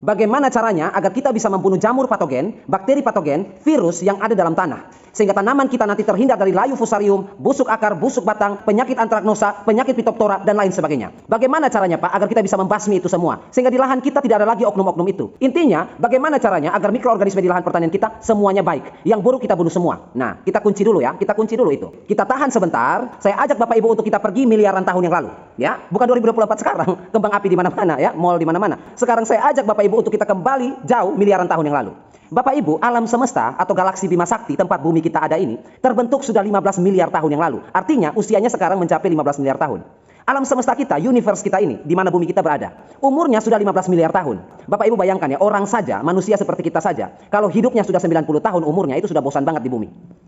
Bagaimana caranya agar kita bisa membunuh jamur patogen, bakteri patogen, virus yang ada dalam tanah. Sehingga tanaman kita nanti terhindar dari layu fusarium, busuk akar, busuk batang, penyakit antraknosa, penyakit pitoptora, dan lain sebagainya. Bagaimana caranya Pak agar kita bisa membasmi itu semua? Sehingga di lahan kita tidak ada lagi oknum-oknum itu. Intinya, bagaimana caranya agar mikroorganisme di lahan pertanian kita semuanya baik. Yang buruk kita bunuh semua. Nah, kita kunci dulu ya. Kita kunci dulu itu. Kita tahan sebentar. Saya ajak Bapak Ibu untuk kita pergi miliaran tahun yang lalu. Ya, bukan 2024 sekarang. Kembang api di mana-mana ya, mall di mana-mana. Sekarang saya ajak Bapak Ibu untuk kita kembali jauh miliaran tahun yang lalu. Bapak Ibu, alam semesta atau galaksi Bima Sakti tempat bumi kita ada ini terbentuk sudah 15 miliar tahun yang lalu. Artinya usianya sekarang mencapai 15 miliar tahun. Alam semesta kita, universe kita ini, di mana bumi kita berada, umurnya sudah 15 miliar tahun. Bapak Ibu bayangkan ya, orang saja, manusia seperti kita saja, kalau hidupnya sudah 90 tahun umurnya, itu sudah bosan banget di bumi.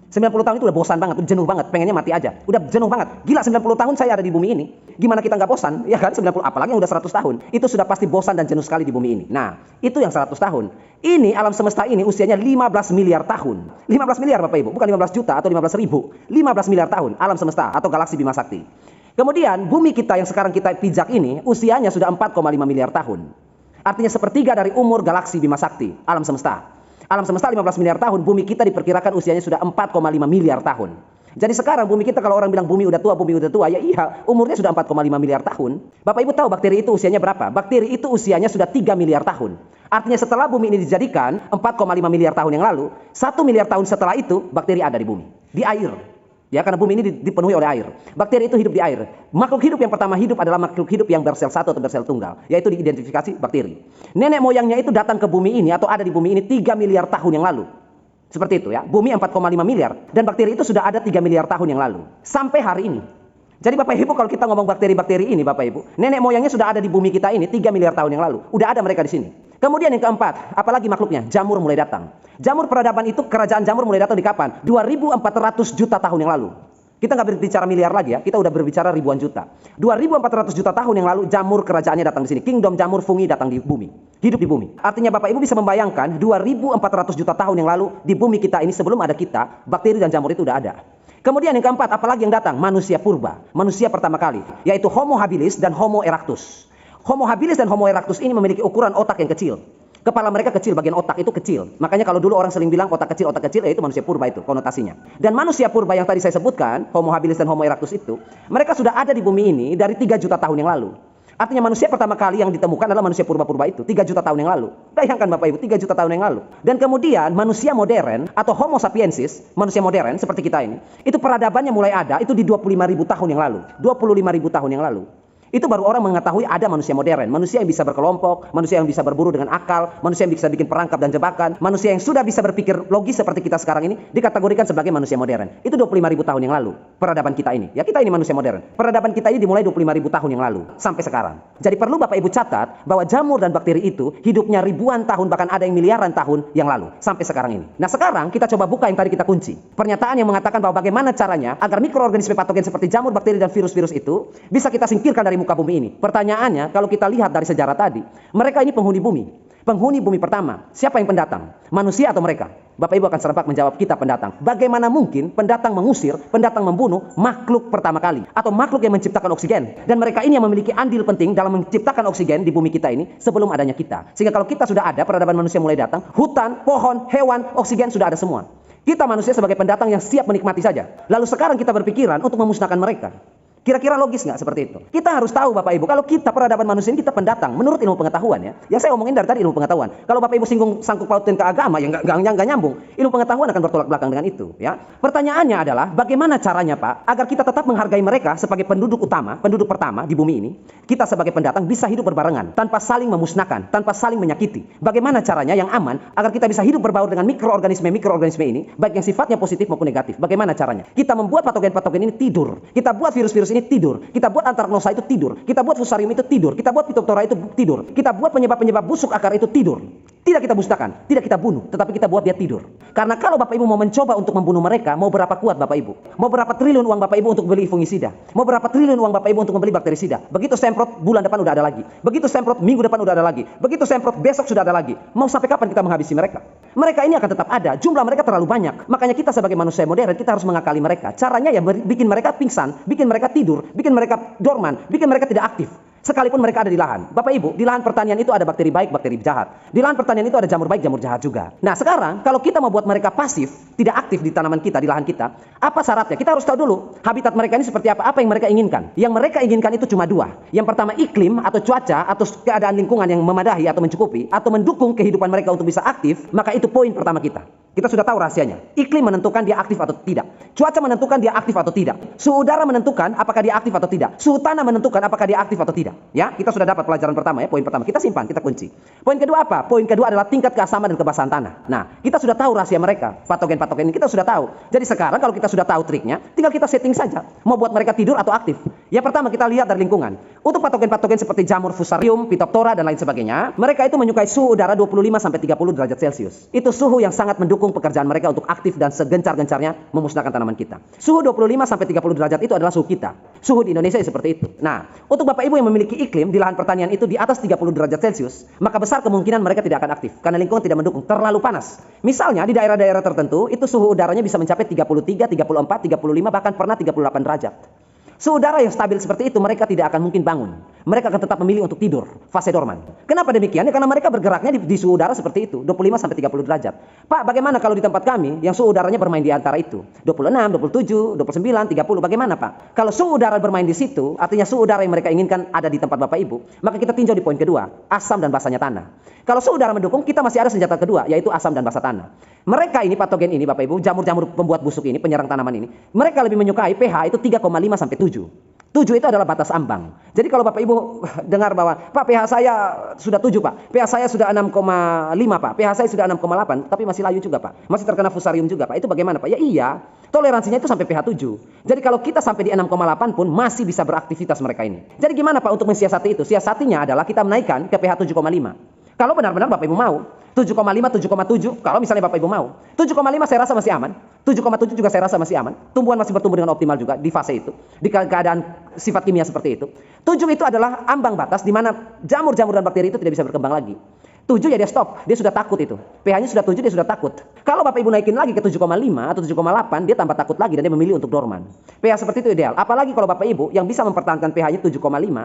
90 tahun itu udah bosan banget, udah jenuh banget, pengennya mati aja. Udah jenuh banget. Gila, 90 tahun saya ada di bumi ini. Gimana kita nggak bosan? Ya kan, 90, apalagi yang udah 100 tahun. Itu sudah pasti bosan dan jenuh sekali di bumi ini. Nah, itu yang 100 tahun. Ini alam semesta ini usianya 15 miliar tahun. 15 miliar Bapak Ibu, bukan 15 juta atau 15 ribu. 15 miliar tahun alam semesta atau galaksi Bima Sakti. Kemudian bumi kita yang sekarang kita pijak ini usianya sudah 4,5 miliar tahun. Artinya sepertiga dari umur galaksi Bima Sakti, alam semesta. Alam semesta 15 miliar tahun, bumi kita diperkirakan usianya sudah 4,5 miliar tahun. Jadi sekarang bumi kita, kalau orang bilang bumi udah tua, ya iya, umurnya sudah 4,5 miliar tahun. Bapak Ibu tahu bakteri itu usianya berapa? Bakteri itu usianya sudah 3 miliar tahun. Artinya setelah bumi ini dijadikan 4,5 miliar tahun yang lalu, 1 miliar tahun setelah itu bakteri ada di bumi, di air. Ya, karena bumi ini dipenuhi oleh air. Bakteri itu hidup di air. Makhluk hidup yang pertama hidup adalah makhluk hidup yang bersel satu atau bersel tunggal, yaitu diidentifikasi bakteri. Nenek moyangnya itu datang ke bumi ini atau ada di bumi ini 3 miliar tahun yang lalu. Seperti itu ya. Bumi 4,5 miliar dan bakteri itu sudah ada 3 miliar tahun yang lalu. Sampai hari ini. Jadi Bapak Ibu, kalau kita ngomong bakteri-bakteri ini Bapak Ibu, nenek moyangnya sudah ada di bumi kita ini 3 miliar tahun yang lalu. Udah ada mereka di sini. Kemudian yang keempat, apalagi makhluknya? Jamur mulai datang. Jamur peradaban itu, kerajaan jamur mulai datang di kapan? 2400 juta tahun yang lalu. Kita nggak berbicara miliar lagi ya, kita udah berbicara ribuan juta. 2400 juta tahun yang lalu jamur kerajaannya datang di sini. Kingdom jamur fungi datang di bumi. Hidup di bumi. Artinya Bapak Ibu bisa membayangkan 2400 juta tahun yang lalu di bumi kita ini sebelum ada kita, bakteri dan jamur itu udah ada. Kemudian yang keempat, apalagi yang datang? Manusia purba. Manusia pertama kali, yaitu Homo habilis dan Homo erectus. Homo habilis dan Homo erectus ini memiliki ukuran otak yang kecil. Kepala mereka kecil, bagian otak itu kecil. Makanya kalau dulu orang sering bilang otak kecil, ya itu manusia purba itu konotasinya. Dan manusia purba yang tadi saya sebutkan, Homo habilis dan Homo erectus itu, mereka sudah ada di bumi ini dari 3 juta tahun yang lalu. Artinya manusia pertama kali yang ditemukan adalah manusia purba-purba itu, 3 juta tahun yang lalu. Bayangkan Bapak Ibu, 3 juta tahun yang lalu. Dan kemudian manusia modern atau Homo sapiensis, manusia modern seperti kita ini, itu peradabannya mulai ada itu di 25.000 tahun yang lalu. 25.000 tahun yang lalu. Itu baru orang mengetahui ada manusia modern, manusia yang bisa berkelompok, manusia yang bisa berburu dengan akal, manusia yang bisa bikin perangkap dan jebakan, manusia yang sudah bisa berpikir logis seperti kita sekarang ini dikategorikan sebagai manusia modern. Itu 25.000 tahun yang lalu peradaban kita ini. Ya, kita ini manusia modern. Peradaban kita ini dimulai 25.000 tahun yang lalu sampai sekarang. Jadi perlu Bapak Ibu catat bahwa jamur dan bakteri itu hidupnya ribuan tahun, bahkan ada yang miliaran tahun yang lalu sampai sekarang ini. Nah, sekarang kita coba buka yang tadi kita kunci. Pernyataan yang mengatakan bahwa bagaimana caranya agar mikroorganisme patogen seperti jamur, bakteri dan virus-virus itu bisa kita singkirkan dari muka bumi ini. Pertanyaannya, kalau kita lihat dari sejarah tadi, mereka ini penghuni bumi. Penghuni bumi pertama. Siapa yang pendatang? Manusia atau mereka? Bapak Ibu akan serempak menjawab, kita pendatang. Bagaimana mungkin pendatang mengusir, pendatang membunuh makhluk pertama kali atau makhluk yang menciptakan oksigen? Dan mereka ini yang memiliki andil penting dalam menciptakan oksigen di bumi kita ini sebelum adanya kita. Sehingga kalau kita sudah ada, peradaban manusia mulai datang, hutan, pohon, hewan, oksigen sudah ada semua. Kita manusia sebagai pendatang yang siap menikmati saja. Lalu sekarang kita berpikiran untuk memusnahkan mereka. Kira-kira logis nggak seperti itu? Kita harus tahu Bapak Ibu, kalau kita peradaban manusia ini kita pendatang menurut ilmu pengetahuan ya. Yang saya omongin dari tadi ilmu pengetahuan. Kalau Bapak Ibu singgung sangkut pautin ke agama ya nggak nyambung. Ilmu pengetahuan akan bertolak belakang dengan itu ya. Pertanyaannya adalah bagaimana caranya Pak agar kita tetap menghargai mereka sebagai penduduk utama, penduduk pertama di bumi ini. Kita sebagai pendatang bisa hidup berbarengan tanpa saling memusnahkan, tanpa saling menyakiti. Bagaimana caranya yang aman agar kita bisa hidup berbaur dengan mikroorganisme ini, baik yang sifatnya positif maupun negatif. Bagaimana caranya? Kita membuat patogen-patogen ini tidur. Kita buat virus-virus ini tidur. Kita buat antraknosa itu tidur. Kita buat fusarium itu tidur. Kita buat pitoptora itu tidur. Kita buat penyebab-penyebab busuk akar itu tidur. Tidak kita musnahkan, tidak kita bunuh, tetapi kita buat dia tidur. Karena kalau Bapak Ibu mau mencoba untuk membunuh mereka, mau berapa kuat Bapak Ibu? Mau berapa triliun uang Bapak Ibu untuk beli fungisida? Mau berapa triliun uang Bapak Ibu untuk membeli bakterisida? Begitu semprot bulan depan udah ada lagi. Begitu semprot minggu depan udah ada lagi. Begitu semprot besok sudah ada lagi. Mau sampai kapan kita menghabisi mereka? Mereka ini akan tetap ada. Jumlah mereka terlalu banyak. Makanya kita sebagai manusia modern kita harus mengakali mereka. Caranya ya bikin mereka pingsan, bikin mereka tidur, bikin mereka dorman, bikin mereka tidak aktif. sekalipun mereka ada di lahan. Bapak Ibu, di lahan pertanian itu ada bakteri baik, bakteri jahat. Di lahan pertanian itu ada jamur baik, jamur jahat juga. Nah sekarang kalau kita mau buat mereka pasif, tidak aktif di tanaman kita, di lahan kita, apa syaratnya? Kita harus tahu dulu habitat mereka ini seperti apa yang mereka inginkan. Yang mereka inginkan itu cuma dua. Yang pertama iklim atau cuaca atau keadaan lingkungan yang memadahi atau mencukupi atau mendukung kehidupan mereka untuk bisa aktif, maka itu poin pertama kita. Kita sudah tahu rahasianya. Iklim menentukan dia aktif atau tidak. Cuaca menentukan dia aktif atau tidak. Suhu udara menentukan apakah dia aktif atau tidak. Suhu tanah menentukan apakah dia aktif atau tidak. Ya, kita sudah dapat pelajaran pertama ya, poin pertama. Kita simpan, kita kunci. Poin kedua apa? Poin kedua adalah tingkat keasaman dan kebasahan tanah. Nah, kita sudah tahu rahasia mereka. Patogen-patogen ini kita sudah tahu. Jadi sekarang kalau kita sudah tahu triknya, tinggal kita setting saja. Mau buat mereka tidur atau aktif. Yang pertama kita lihat dari lingkungan. Untuk patogen-patogen seperti jamur Fusarium, Phytophthora dan lain sebagainya, mereka itu menyukai suhu udara 25 sampai 30 derajat Celcius. Itu suhu yang sangat mendukung pekerjaan mereka untuk aktif dan segencar-gencarnya memusnahkan tanaman kita. Suhu 25 sampai 30 derajat itu adalah suhu kita. Suhu di Indonesia seperti itu. Nah, untuk Bapak Ibu yang memiliki iklim di lahan pertanian itu di atas 30 derajat Celcius, maka besar kemungkinan mereka tidak akan aktif karena lingkungan tidak mendukung, terlalu panas. Misalnya di daerah-daerah tertentu itu suhu udaranya bisa mencapai 33, 34, 35 bahkan pernah 38 derajat. Suhu udara yang stabil seperti itu mereka tidak akan mungkin bangun. Mereka akan tetap memilih untuk tidur, fase dorman. Kenapa demikian? Ya, karena mereka bergeraknya di suhu udara seperti itu, 25 sampai 30 derajat. Pak, bagaimana kalau di tempat kami yang suhu udaranya bermain di antara itu? 26, 27, 29, 30, bagaimana Pak? Kalau suhu udara bermain di situ, artinya suhu udara yang mereka inginkan ada di tempat Bapak Ibu, maka kita tinjau di poin kedua, asam dan basahnya tanah. Kalau suhu udara mendukung, kita masih ada senjata kedua, yaitu asam dan basah tanah. Mereka ini, patogen ini Bapak Ibu, jamur-jamur pembuat busuk ini, penyerang tanaman ini, mereka lebih menyukai pH itu 3,5 sampai 7. 7 itu adalah batas ambang. Jadi kalau Bapak Ibu dengar bahwa, Pak pH saya sudah 7 Pak, pH saya sudah 6,5 Pak, pH saya sudah 6,8, tapi masih layu juga Pak, masih terkena fusarium juga Pak, itu bagaimana Pak? Ya iya, toleransinya itu sampai pH 7. Jadi kalau kita sampai di 6,8 pun masih bisa beraktivitas mereka ini. Jadi gimana Pak untuk mensiasati itu? Siasatinya adalah kita menaikkan ke pH 7,5. Kalau benar-benar Bapak Ibu mau, 7,5, 7,7, kalau misalnya Bapak Ibu mau, 7,5 saya rasa masih aman, 7,7 juga saya rasa masih aman, tumbuhan masih bertumbuh dengan optimal juga di fase itu, di keadaan sifat kimia seperti itu. 7 itu adalah ambang batas di mana jamur-jamur dan bakteri itu tidak bisa berkembang lagi. 7 ya dia stop, dia sudah takut itu. pH-nya sudah 7, dia sudah takut. Kalau Bapak Ibu naikin lagi ke 7,5 atau 7,8, dia tambah takut lagi dan dia memilih untuk dorman. pH seperti itu ideal. Apalagi kalau Bapak Ibu yang bisa mempertahankan pH-nya 7,5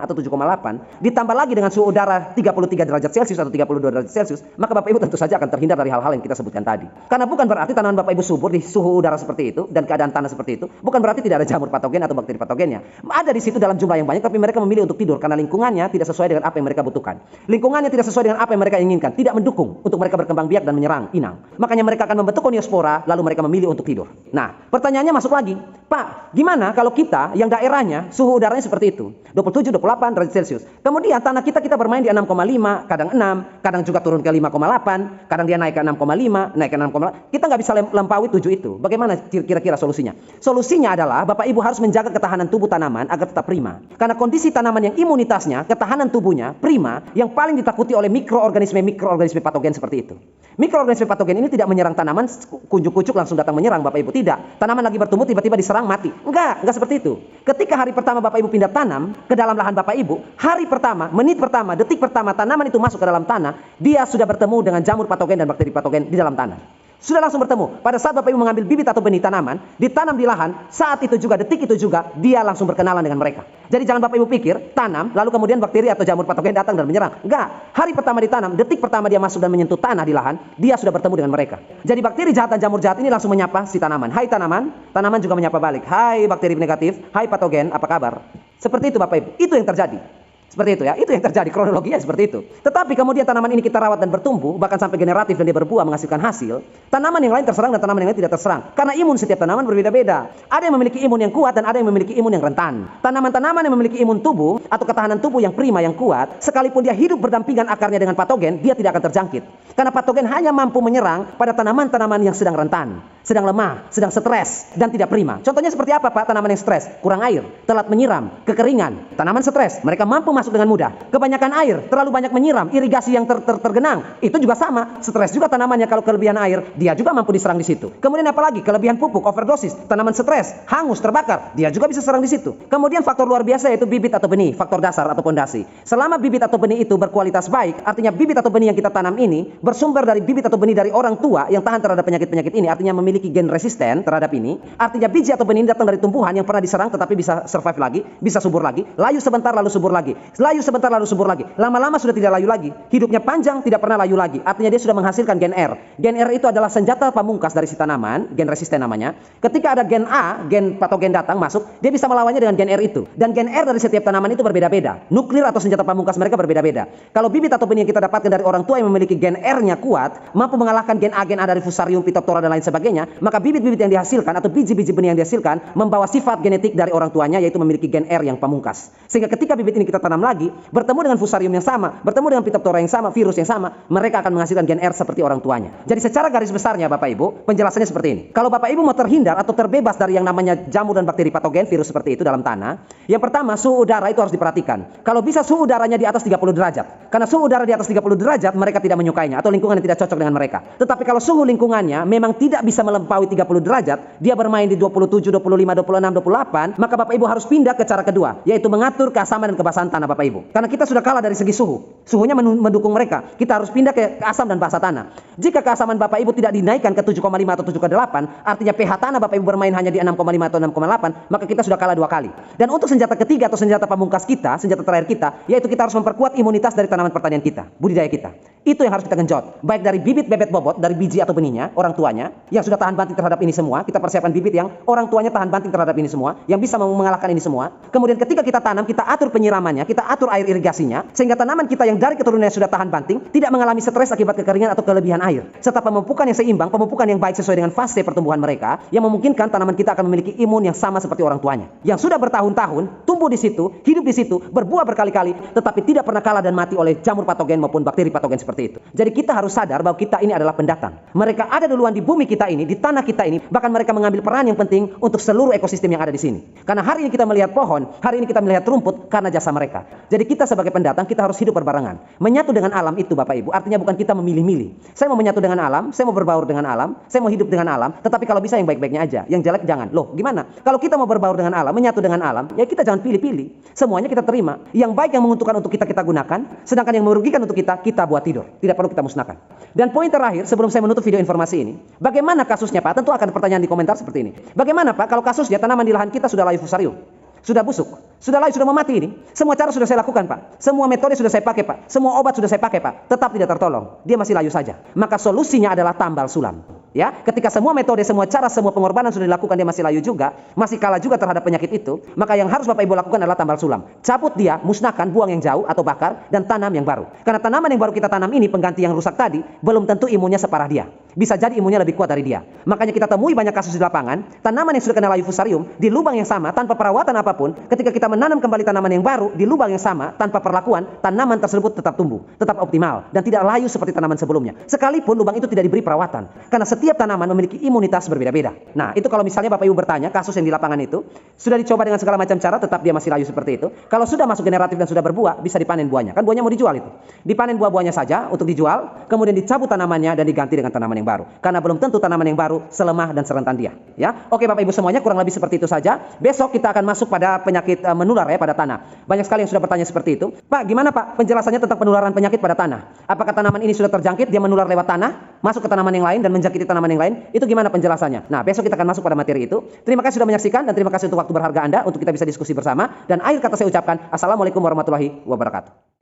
atau 7,8, ditambah lagi dengan suhu udara 33 derajat Celcius atau 32 derajat Celcius, maka Bapak Ibu tentu saja akan terhindar dari hal-hal yang kita sebutkan tadi. Karena bukan berarti tanaman Bapak Ibu subur di suhu udara seperti itu dan keadaan tanah seperti itu, bukan berarti tidak ada jamur patogen atau bakteri patogennya. Ada di situ dalam jumlah yang banyak, tapi mereka memilih untuk tidur karena lingkungannya tidak sesuai dengan apa yang mereka butuhkan. Lingkungannya tidak sesuai dengan apa yang mereka inginkan, tidak mendukung untuk mereka berkembang biak dan menyerang inang. Makanya mereka akan membentuk koniospora, lalu mereka memilih untuk tidur. Nah, pertanyaannya masuk lagi, Pak, gimana kalau kita yang daerahnya suhu udaranya seperti itu, 27, 28 derajat Celcius. Kemudian tanah kita bermain di 6,5, kadang 6, kadang juga turun ke 5,8, kadang dia naik ke 6,5, naik ke 6,8. Kita nggak bisa lampaui 7 itu. Bagaimana kira-kira solusinya? Solusinya adalah Bapak Ibu harus menjaga ketahanan tubuh tanaman agar tetap prima. Karena kondisi tanaman yang imunitasnya, ketahanan tubuhnya prima, yang paling ditakuti oleh mikroorganisme patogen seperti itu. Mikroorganisme patogen ini tidak menyerang tanaman kunjuk-kucuk langsung datang menyerang Bapak Ibu, tidak. Tanaman lagi bertumbuh tiba-tiba diserang mati. Enggak seperti itu. Ketika hari pertama Bapak Ibu pindah tanam ke dalam lahan Bapak Ibu, hari pertama, menit pertama, detik pertama tanaman itu masuk ke dalam tanah, dia sudah bertemu dengan jamur patogen dan bakteri patogen di dalam tanah. Sudah langsung bertemu. Pada saat Bapak Ibu mengambil bibit atau benih tanaman, ditanam di lahan, saat itu juga, detik itu juga, dia langsung berkenalan dengan mereka. Jadi jangan Bapak Ibu pikir, tanam, lalu kemudian bakteri atau jamur patogen datang dan menyerang. Enggak. Hari pertama ditanam, detik pertama dia masuk dan menyentuh tanah di lahan, dia sudah bertemu dengan mereka. Jadi bakteri jahat dan jamur jahat ini langsung menyapa si tanaman. Hai tanaman, tanaman juga menyapa balik. Hai bakteri negatif, hai patogen, apa kabar? Seperti itu Bapak Ibu. Itu yang terjadi. Seperti itu ya, itu yang terjadi, kronologinya seperti itu. Tetapi kemudian tanaman ini kita rawat dan bertumbuh, bahkan sampai generatif dan dia berbuah menghasilkan hasil. Tanaman yang lain terserang dan tanaman yang lain tidak terserang. Karena imun setiap tanaman berbeda-beda. Ada yang memiliki imun yang kuat dan ada yang memiliki imun yang rentan. Tanaman-tanaman yang memiliki imun tubuh atau ketahanan tubuh yang prima, yang kuat, sekalipun dia hidup berdampingan akarnya dengan patogen, dia tidak akan terjangkit. Karena patogen hanya mampu menyerang pada tanaman-tanaman yang sedang rentan, sedang lemah, sedang stres, dan tidak prima. Contohnya seperti apa Pak? Tanaman yang stres, kurang air, telat menyiram, kekeringan. Tanaman stres, mereka mampu masuk dengan mudah. Kebanyakan air, terlalu banyak menyiram, irigasi yang tergenang, itu juga sama. Stres juga tanamannya kalau kelebihan air, dia juga mampu diserang di situ. Kemudian apalagi kelebihan pupuk, overdosis, tanaman stres, hangus, terbakar, dia juga bisa serang di situ. Kemudian faktor luar biasa yaitu bibit atau benih, faktor dasar atau pondasi. Selama bibit atau benih itu berkualitas baik, artinya bibit atau benih yang kita tanam ini bersumber dari bibit atau benih dari orang tua yang tahan terhadap penyakit-penyakit ini, artinya memiliki memiliki gen resisten terhadap ini, artinya biji atau benih ini datang dari tumbuhan yang pernah diserang tetapi bisa survive lagi, bisa subur lagi, layu sebentar lalu subur lagi, layu sebentar lalu subur lagi. Lama-lama sudah tidak layu lagi, hidupnya panjang, tidak pernah layu lagi. Artinya dia sudah menghasilkan gen R. Gen R itu adalah senjata pamungkas dari si tanaman, gen resisten namanya. Ketika ada gen A, gen patogen datang masuk, dia bisa melawannya dengan gen R itu. Dan gen R dari setiap tanaman itu berbeda-beda. Nuklir atau senjata pamungkas mereka berbeda-beda. Kalau bibit atau benih yang kita dapatkan dari orang tua yang memiliki gen R-nya kuat, mampu mengalahkan gen A dari Fusarium, Phytophthora dan lain sebagainya, maka bibit-bibit yang dihasilkan atau biji-biji benih yang dihasilkan membawa sifat genetik dari orang tuanya, yaitu memiliki gen R yang pamungkas. Sehingga ketika bibit ini kita tanam lagi, bertemu dengan Fusarium yang sama, bertemu dengan Phytophthora yang sama, virus yang sama, mereka akan menghasilkan gen R seperti orang tuanya. Jadi secara garis besarnya Bapak Ibu, penjelasannya seperti ini. Kalau Bapak Ibu mau terhindar atau terbebas dari yang namanya jamur dan bakteri patogen, virus seperti itu dalam tanah, yang pertama suhu udara itu harus diperhatikan. Kalau bisa suhu udaranya di atas 30 derajat. Karena suhu udara di atas 30 derajat mereka tidak menyukainya atau lingkungan yang tidak cocok dengan mereka. Tetapi kalau suhu lingkungannya memang tidak bisa melampaui 30 derajat, dia bermain di 27, 25, 26, 28, maka Bapak Ibu harus pindah ke cara kedua, yaitu mengatur keasaman dan kebasahan tanah Bapak Ibu. Karena kita sudah kalah dari segi suhu. Suhunya mendukung mereka. Kita harus pindah ke asam dan basa tanah. Jika keasaman Bapak Ibu tidak dinaikkan ke 7,5 atau 7,8, artinya pH tanah Bapak Ibu bermain hanya di 6,5 atau 6,8, maka kita sudah kalah 2 kali. Dan untuk senjata ketiga atau senjata pamungkas kita, senjata terakhir kita, yaitu kita harus memperkuat imunitas dari tanaman pertanian kita, budidaya kita. Itu yang harus kita genjot. Baik dari bibit, bebet, bobot, dari biji atau benihnya, orang tuanya, yang sudah tahan banting terhadap ini semua. Kita persiapkan bibit yang orang tuanya tahan banting terhadap ini semua, yang bisa mengalahkan ini semua. Kemudian ketika kita tanam, kita atur penyiramannya, kita atur air irigasinya, sehingga tanaman kita yang dari keturunan yang sudah tahan banting, tidak mengalami stres akibat kekeringan atau kelebihan air. Serta pemupukan yang seimbang, pemupukan yang baik sesuai dengan fase pertumbuhan mereka, yang memungkinkan tanaman kita akan memiliki imun yang sama seperti orang tuanya. Yang sudah bertahun-tahun, tumbuh di situ, hidup di situ, berbuah berkali-kali, tetapi tidak pernah kalah dan mati oleh jamur patogen maupun bakteri patogen seperti itu. Jadi kita harus sadar bahwa kita ini adalah pendatang. Mereka ada duluan di bumi kita ini, di tanah kita ini, bahkan mereka mengambil peran yang penting untuk seluruh ekosistem yang ada di sini. Karena hari ini kita melihat pohon, hari ini kita melihat rumput karena jasa mereka. Jadi kita sebagai pendatang, kita harus hidup berbarengan. Menyatu dengan alam itu Bapak Ibu, artinya bukan kita memilih-milih. Saya mau menyatu dengan alam, saya mau berbaur dengan alam, saya mau hidup dengan alam, tetapi kalau bisa yang baik-baiknya aja, yang jelek jangan. Loh, gimana? Kalau kita mau berbaur dengan alam, menyatu dengan alam, ya kita jangan pilih-pilih. Semuanya kita terima. Yang baik yang menguntungkan untuk kita gunakan, sedangkan yang merugikan untuk kita buat tidur. Tidak perlu kita musnahkan. Dan poin terakhir sebelum saya menutup video informasi ini, bagaimana kasusnya Pak? Tentu akan pertanyaan di komentar seperti ini. Bagaimana Pak kalau kasusnya tanaman di lahan kita sudah layu Fusarium, sudah busuk, sudah layu, sudah mau mati ini? Semua cara sudah saya lakukan Pak, semua metode sudah saya pakai Pak, semua obat sudah saya pakai Pak, tetap tidak tertolong, dia masih layu saja. Maka solusinya adalah tambal sulam. Ya, ketika semua metode, semua cara, semua pengorbanan sudah dilakukan, dia masih layu juga, masih kalah juga terhadap penyakit itu, maka yang harus Bapak Ibu lakukan adalah tambal sulam. Cabut dia, musnahkan, buang yang jauh atau bakar, dan tanam yang baru. Karena tanaman yang baru kita tanam ini, pengganti yang rusak tadi, belum tentu imunnya separah dia. Bisa jadi imunnya lebih kuat dari dia. Makanya kita temui banyak kasus di lapangan, tanaman yang sudah kena layu Fusarium, di lubang yang sama, tanpa perawatan apapun, ketika kita menanam kembali tanaman yang baru, di lubang yang sama, tanpa perlakuan, tanaman tersebut tetap tumbuh, tetap optimal, dan tidak layu seperti tanaman sebelumnya. Sekalipun lubang itu tidak diberi perawatan. Karena setiap tanaman memiliki imunitas berbeda-beda. Nah, itu kalau misalnya Bapak Ibu bertanya, kasus yang di lapangan itu, sudah dicoba dengan segala macam cara, tetap dia masih layu seperti itu. Kalau sudah masuk generatif dan sudah berbuah, bisa dipanen buahnya. Kan buahnya mau dijual itu. Dipanen buah-buahnya saja untuk dijual, kemudian dicabut tanamannya dan diganti dengan tanaman yang baru. Karena belum tentu tanaman yang baru selemah dan serentan dia. Ya, oke Bapak Ibu semuanya, kurang lebih seperti itu saja. Besok kita akan masuk pada penyakit menular ya pada tanah. Banyak sekali yang sudah bertanya seperti itu. Pak, gimana Pak penjelasannya tentang penularan penyakit pada tanah? Apakah tanaman ini sudah terjangkit, dia menular lewat tanah, masuk ke tanaman yang lain dan menjangkiti tanaman yang lain? Itu gimana penjelasannya? Nah, besok kita akan masuk pada materi itu. Terima kasih sudah menyaksikan dan terima kasih untuk waktu berharga Anda untuk kita bisa diskusi bersama. Dan akhir kata saya ucapkan, Assalamualaikum warahmatullahi wabarakatuh.